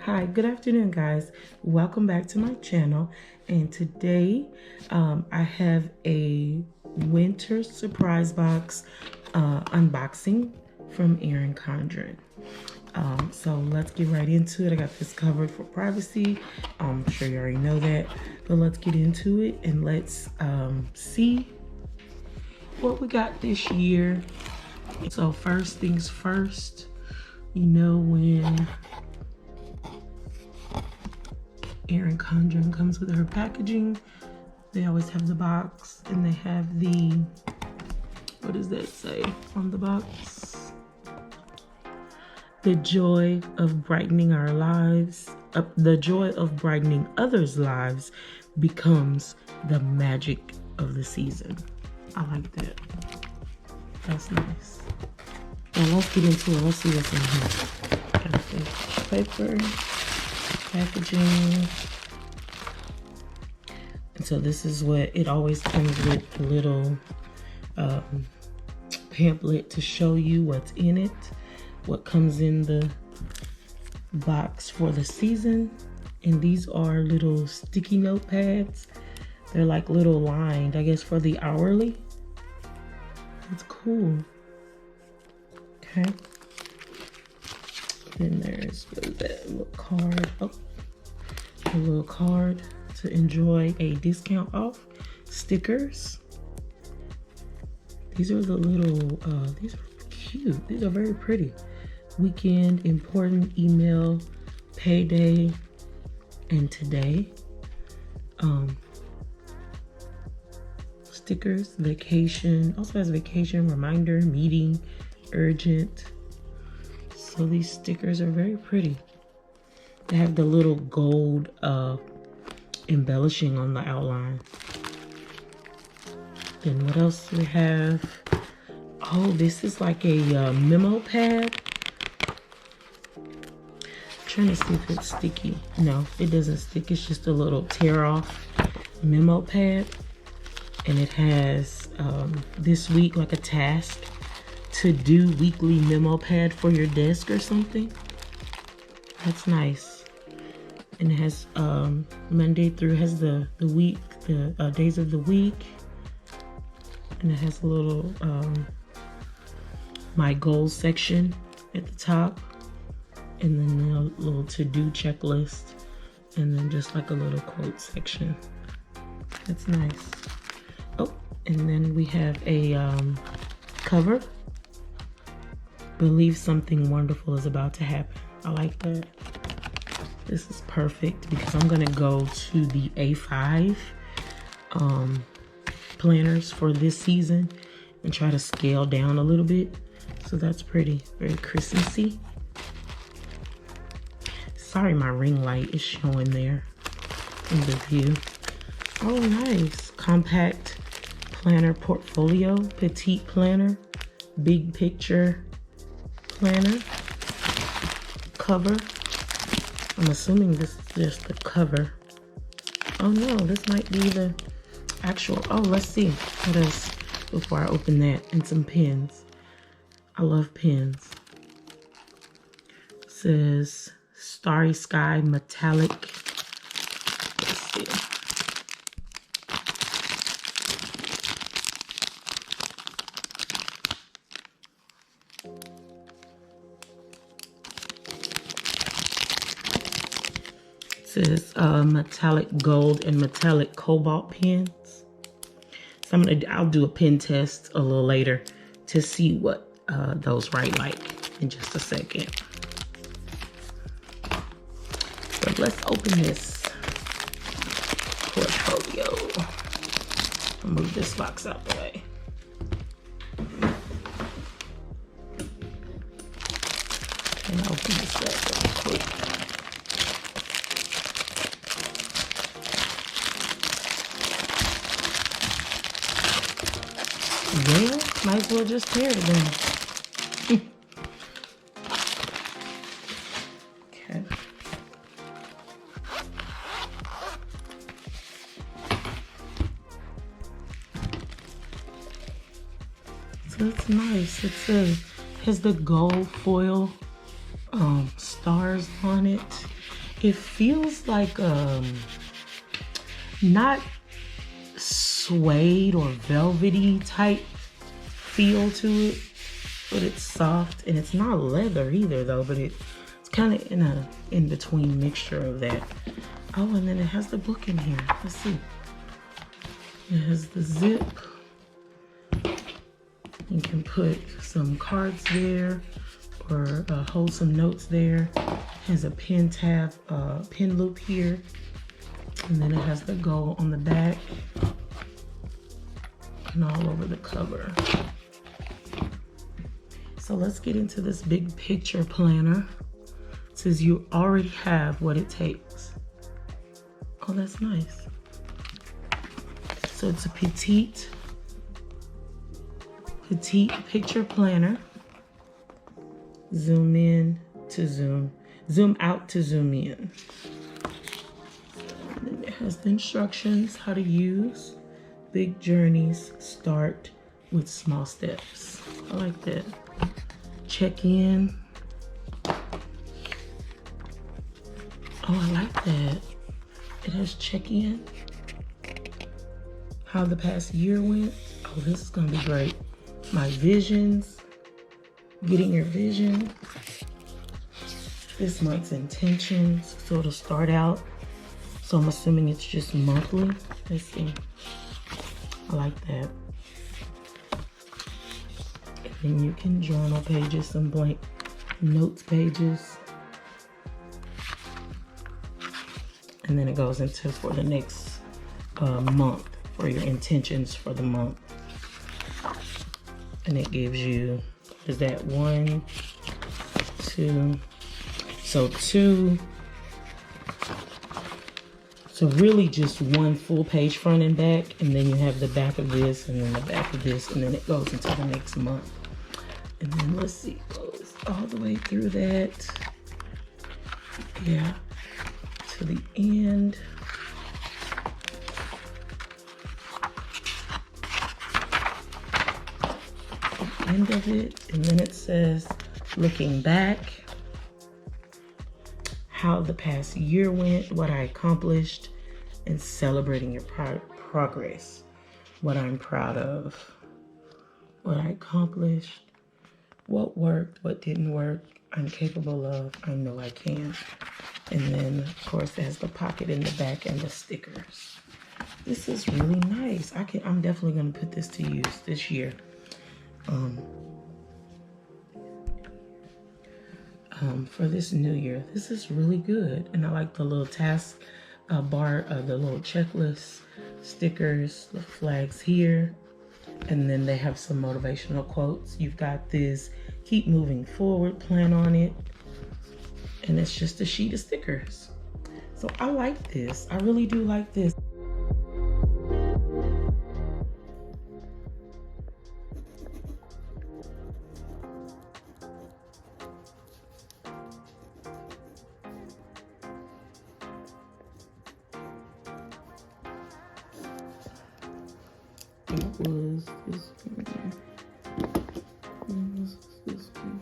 Hi, good afternoon guys. Welcome back to my channel, and today I have a winter surprise box unboxing from Erin Condren. So let's get right into it. I got this covered for privacy. I'm sure you already know that, but let's get into it and let's see what we got this year. So first things first, you know, when Erin Condren comes with her packaging, they always have the box, and they have the, what does that say on the box? The joy of brightening our lives, the joy of brightening others' lives becomes the magic of the season. I like that. That's nice. Now let's get into it. Let's see what's in here. Got the paper, packaging. And so this is what it always comes with, a little pamphlet to show you what's in it, what comes in the box for the season. And these are little sticky note pads. They're like little lined, I guess, for the hourly. It's cool. Okay. Then there's, what is that, a little card. Oh, a little card to enjoy a discount off. Stickers. These are the little, these are cute. These are very pretty. Weekend, important, email, payday, and today. Stickers, vacation, also has vacation, reminder, meeting, urgent. So these stickers are very pretty. They have the little gold embellishing on the outline. Then what else do we have? Oh, this is like a memo pad. I'm trying to see if it's sticky. No, it doesn't stick. It's just a little tear off memo pad. And it has this week like a task to do weekly memo pad for your desk or something. That's nice. And it has Monday through, has the week, the days of the week. And it has a little my goals section at the top. And then a little to-do checklist. And then just like a little quote section. That's nice. Oh, and then we have a cover. Believe something wonderful is about to happen. I like that. This is perfect because I'm gonna go to the A5 planners for this season and try to scale down a little bit. So that's pretty, very Christmassy. Sorry, my ring light is showing there in the view. Oh, nice. Compact planner portfolio, petite planner, big picture planner, cover. I'm assuming this is just the cover. Oh no, this might be the actual. Oh, let's see what else before I open that. And some pens. I love pens. It says Starry Sky Metallic. Let's see. It says metallic gold and metallic cobalt pens. So I'll do a pen test a little later to see what those write like in just a second. But let's open this portfolio. I'll move this box out the way. And I'll open this up real quick. Well, might as well just tear it then. Okay. So let's it's nice. Has the gold foil stars on it. It feels like not suede or velvety type feel to it, but it's soft, and it's not leather either though, but it's kind of in a in-between mixture of that. Oh, and then it has the book in here. Let's see. It has the zip. You can put some cards there or hold some notes there. It has a pen tab, pen loop here. And then it has the gold on the back and all over the cover. So let's get into this big picture planner. It says you already have what it takes. Oh, that's nice. So it's a petite picture planner. Zoom in to zoom out to zoom in. And then it has the instructions, how to use. Big journeys start with small steps. I like that. Check in. Oh, I like that. It has check in. How the past year went. Oh, this is gonna be great. My visions. Getting your vision. This month's intentions. So it'll start out. So I'm assuming it's just monthly. Let's see. I like that. And then you can journal pages, some blank notes pages. And then it goes into for the next month, for your intentions for the month. And it gives you, is that 1, 2, so 2. So really just one full page front and back, and then you have the back of this, and then the back of this, and then it goes into the next month. And then let's see, it goes all the way through that. Yeah, to the end. The end of it, and then it says, looking back, how the past year went, what I accomplished, and celebrating your progress. What I'm proud of, what I accomplished, what worked, what didn't work, I'm capable of, I know I can. And then, of course, it has the pocket in the back and the stickers. This is really nice. I'm definitely gonna put this to use this year. For this new year, this is really good. And I like the little task bar, the little checklist stickers, the flags here. And then they have some motivational quotes. You've got this keep moving forward plan on it. And it's just a sheet of stickers. So I like this. I really do like this. It was this one. It was this one.